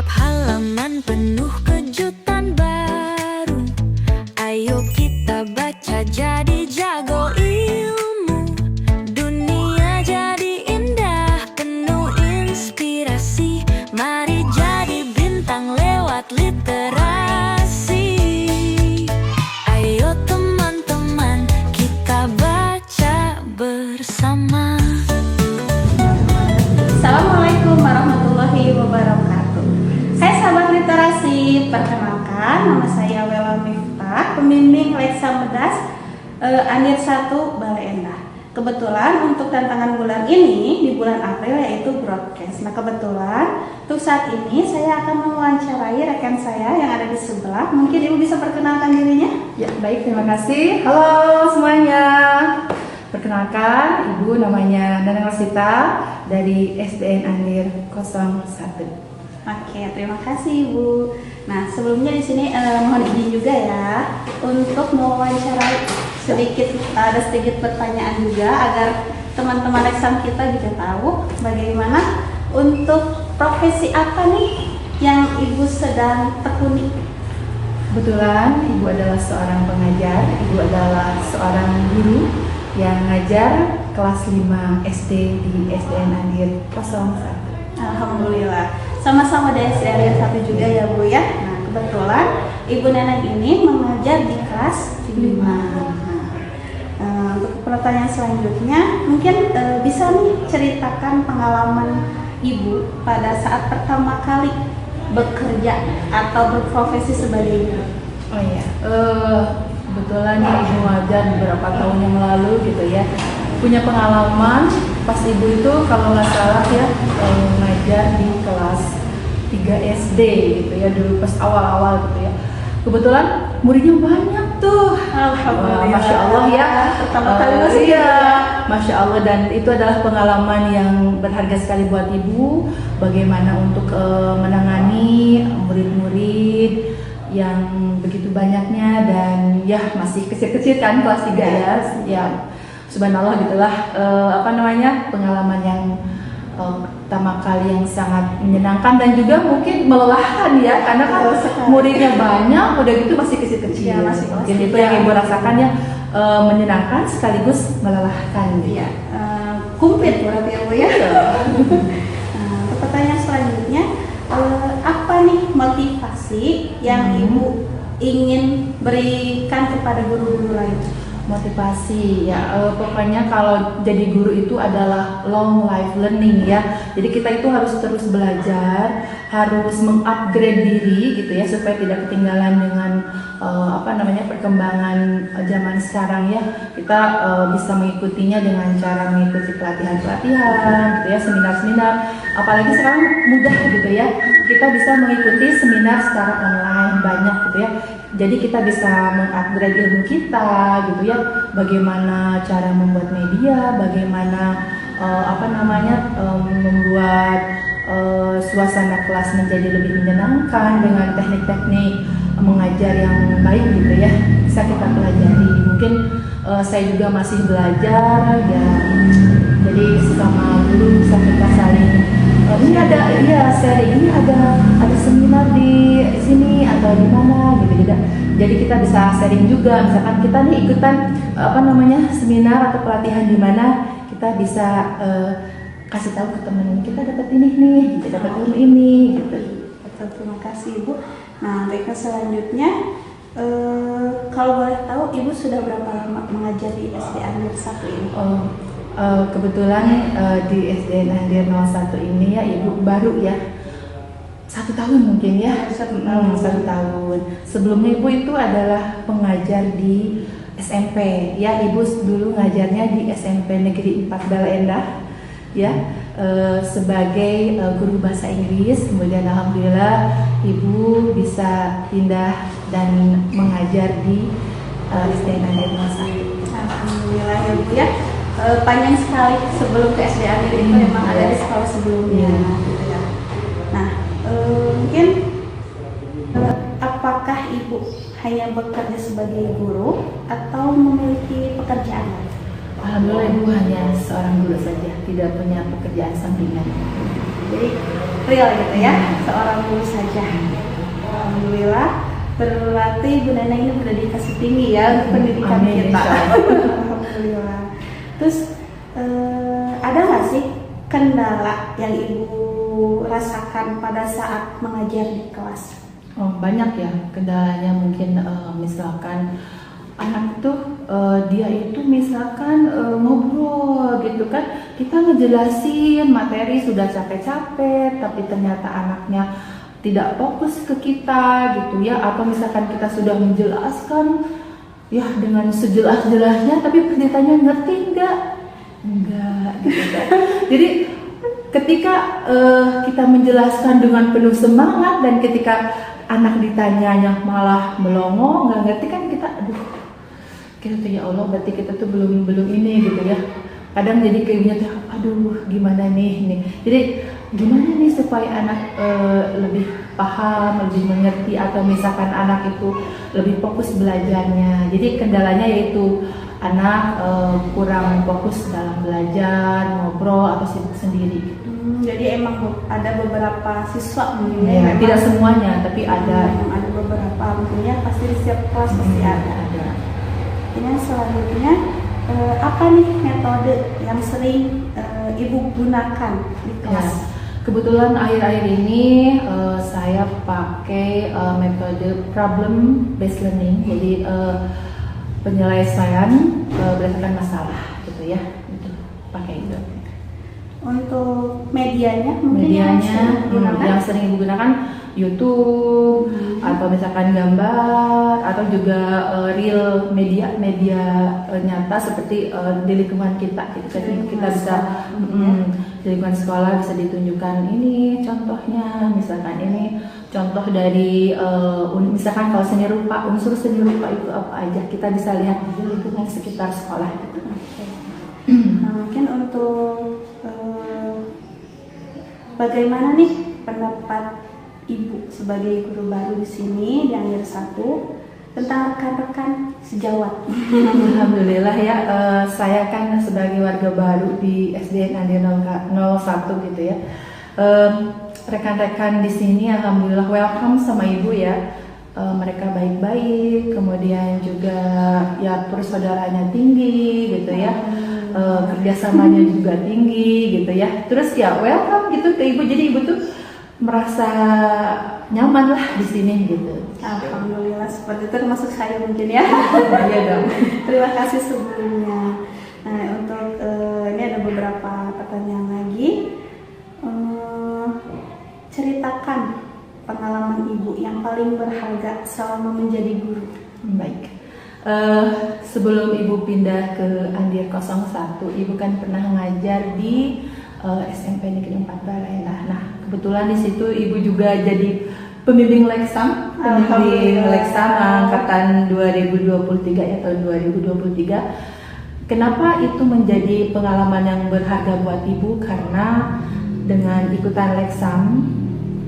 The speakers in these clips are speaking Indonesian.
Setiap halaman penuh kejutan baru. Ayo kita baca jadi jago ilmu. Dunia jadi indah, penuh inspirasi. Mari jadi bintang lewat literasi. Ayo teman-teman, kita baca bersama. Assalamualaikum warahmatullahi wabarakatuh. Hai sahabat literasi, perkenalkan nama saya Wela Miftah, pembimbing Leksa Medas Anir 1 Bale Endah. Kebetulan untuk tantangan bulan ini di bulan April yaitu broadcast. Nah kebetulan untuk saat ini saya akan mewawancarai rekan saya yang ada di sebelah. Mungkin Ibu bisa perkenalkan dirinya? Ya, baik, terima kasih. Halo semuanya. Perkenalkan, Ibu namanya Nanang Rosita dari SDN Andir 01. Oke, terima kasih Ibu. Nah, sebelumnya di sini mohon izin juga ya untuk mewawancarai ada sedikit pertanyaan juga agar teman-teman Leksam kita juga tahu bagaimana untuk profesi apa nih yang Ibu sedang tekuni. Kebetulan Ibu adalah seorang pengajar, Ibu adalah seorang guru yang ngajar kelas 5 SD di SDN Andir 01. Alhamdulillah, sama-sama di SDN 1 juga ya Bu ya. Nah, kebetulan Ibu Neneng ini mengajar di kelas 5. Untuk pertanyaan selanjutnya, mungkin bisa nih ceritakan pengalaman Ibu pada saat pertama kali bekerja atau berprofesi sebagai guru. Oh iya, kebetulan Ibu ngajar beberapa tahun yang lalu gitu ya. Punya pengalaman pas Ibu itu kalau nggak salah ya ngajar di kelas 3 SD gitu ya, dulu pas awal-awal gitu ya. Kebetulan muridnya banyak tuh. Alhamdulillah. Masya Allah ya. Pertama kali masih iya, Masya Allah, dan itu adalah pengalaman yang berharga sekali buat Ibu. Bagaimana untuk menangani murid-murid yang begitu banyaknya dan ya masih kecil-kecil kan kelas 3 ya. Ya, subhanallah gitulah pengalaman yang pertama kali yang sangat menyenangkan dan juga mungkin melelahkan ya, karena kan muridnya banyak, udah gitu masih kecil-kecil. Ya, masih mungkin itu yang Ibu rasakan ya, menyenangkan sekaligus melelahkan. Iya, kumplit berarti ya Bu ya. Pertanyaan selanjutnya, apa nih motivasi yang Ibu ingin berikan kepada guru-guru lain? Motivasi ya, pokoknya kalau jadi guru itu adalah long life learning ya. Jadi kita itu harus terus belajar, harus mengupgrade diri gitu ya, supaya tidak ketinggalan dengan perkembangan zaman sekarang ya. Kita bisa mengikutinya dengan cara mengikuti pelatihan-pelatihan gitu ya, seminar-seminar. Apalagi sekarang mudah gitu ya, kita bisa mengikuti seminar secara online banyak gitu ya. Jadi kita bisa mengupgrade ilmu kita gitu ya, bagaimana cara membuat media, bagaimana membuat suasana kelas menjadi lebih menyenangkan dengan teknik-teknik mengajar yang baik gitu ya, bisa kita pelajari. Mungkin saya juga masih belajar ya, jadi sama guru bisa kita saling ini ada seri ini ada seminar di sini atau di mana gitu. Jadi kita bisa sharing juga, misalkan kita nih ikutan seminar atau pelatihan di mana, kita bisa kasih tahu ke teman kita dapat ini nih, kita dapat ilmu ini gitu. Betul, terima kasih Ibu. Nah, baiklah selanjutnya, kalau boleh tahu Ibu sudah berapa lama mengajar di SDN Andir 1 ini? Kebetulan di SDN Andir 01 ini ya Ibu baru ya 1 tahun mungkin ya. 1 tahun. Sebelumnya Ibu itu adalah pengajar di SMP ya. Ibu dulu ngajarnya di SMP Negeri 4 Bale Endah ya, sebagai guru bahasa Inggris. Kemudian alhamdulillah Ibu bisa pindah dan mengajar di SDN Andir 01. Alhamdulillah ya Bu ya. Panjang sekali sebelum ke SD Andir itu memang ada di sekolah sebelumnya gitu ya. Nah, mungkin apakah Ibu hanya bekerja sebagai guru atau memiliki pekerjaan lain? Alhamdulillah ibu hanya seorang guru saja, tidak punya pekerjaan sampingan. Jadi real gitu ya, seorang guru saja. Alhamdulillah, berarti Bu Nana ini berdedikasi tinggi ya untuk pendidikan Amin, kita. insya Allah. Alhamdulillah. Terus ada nggak sih kendala yang Ibu rasakan pada saat mengajar di kelas? Oh, banyak ya kendalanya, mungkin misalkan anak tuh dia itu misalkan ngobrol gitu kan, kita ngejelasin materi sudah capek-capek tapi ternyata anaknya tidak fokus ke kita gitu ya, atau misalkan kita sudah menjelaskan ya dengan sejelas-jelasnya tapi pendetanya ngerti enggak gitu kan. Jadi ketika kita menjelaskan dengan penuh semangat dan ketika anak ditanyanya malah melongo nggak ngerti kan, kita kita tuh ya Allah berarti kita tuh belum ini gitu ya. Kadang jadi kayaknya tuh aduh gimana nih. Jadi gimana nih supaya anak lebih paham, lebih mengerti, atau misalkan anak itu lebih fokus belajarnya. Jadi kendalanya yaitu anak kurang fokus dalam belajar, ngobrol atau sibuk sendiri. Jadi emang ada beberapa siswa mungkin Ya, tidak semuanya tapi ada. Ada beberapa mungkin ya, pasti di setiap kelas pasti ada. Ini selanjutnya apa nih metode yang sering Ibu gunakan di kelas? Ya, kebetulan akhir-akhir ini saya pakai metode problem based learning. Jadi penyelesaian berdasarkan masalah gitu ya. Itu pakai itu. Untuk medianya mungkin yang sering digunakan YouTube atau misalkan gambar atau juga real media nyata seperti di lingkungan kita gitu. Jadi kita bisa di lingkungan sekolah bisa ditunjukkan ini contohnya, misalkan ini contoh dari misalkan kalau seni rupa, unsur seni rupa itu apa aja, kita bisa lihat di lingkungan sekitar sekolah gitu. Nah, mungkin untuk bagaimana nih pendapat Ibu sebagai guru baru di sini di Anyar 1 tentang rekan-rekan sejawat? Alhamdulillah ya, saya kan sebagai warga baru di SDN Anyar 01 gitu ya. Rekan-rekan di sini alhamdulillah welcome sama Ibu ya. Mereka baik-baik, kemudian juga ya persaudaranya tinggi gitu ya. Kerjasamanya juga tinggi gitu ya. Terus ya welcome gitu ke Ibu, jadi Ibu tuh merasa nyaman lah di sini gitu. Alhamdulillah, seperti itu termasuk saya mungkin ya. Iya dong. Terima kasih sebelumnya. Nah, untuk ini ada beberapa pertanyaan lagi. Ceritakan pengalaman Ibu yang paling berharga selama menjadi guru. Baik. Sebelum Ibu pindah ke Andir 01, Ibu kan pernah mengajar di SMP Negeri 4 Balendah. Nah, kebetulan di situ Ibu juga jadi pembimbing leksam angkatan 2023 ya, tahun 2023. Kenapa itu menjadi pengalaman yang berharga buat Ibu? Karena dengan ikutan leksam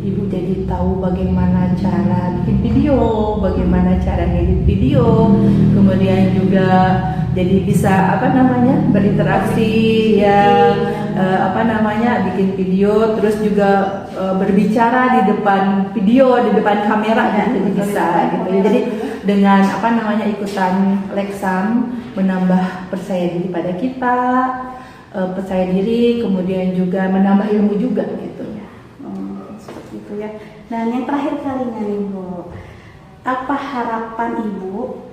Ibu jadi tahu bagaimana cara bikin video, bagaimana cara ngedit video, kemudian juga jadi bisa berinteraksi ya, bikin video, terus juga berbicara di depan video, di depan kamera gitu, jadi bisa gitu ya. Jadi dengan ikutan leksam menambah percaya diri pada kita, percaya diri, kemudian juga menambah ilmu juga gitu. Ya. Dan yang terakhir kalinya nih Bu, apa harapan Ibu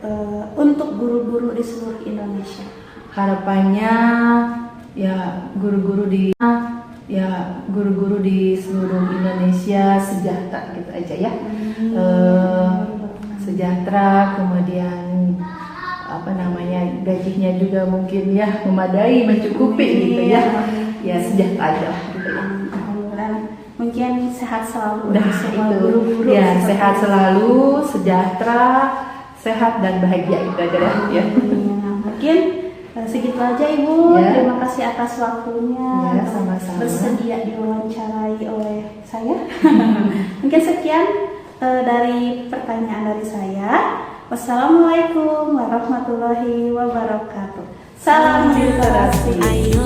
untuk guru-guru di seluruh Indonesia? Harapannya ya guru-guru di seluruh Indonesia sejahtera gitu aja ya. Sejahtera, kemudian gajinya juga mungkin ya memadai, mencukupi gitu ya. Ya sejahtera aja gitu ya. Mungkin sehat selalu semua guru-guru ya, sehat selalu, sejahtera, sehat dan bahagia itu aja ya. Mungkin segitu aja Ibu ya. Terima kasih atas waktunya ya, sama-sama. Bersedia diwawancarai oleh saya. Mungkin sekian dari pertanyaan dari saya. Wassalamualaikum warahmatullahi wabarakatuh. Salam literasi. Ayo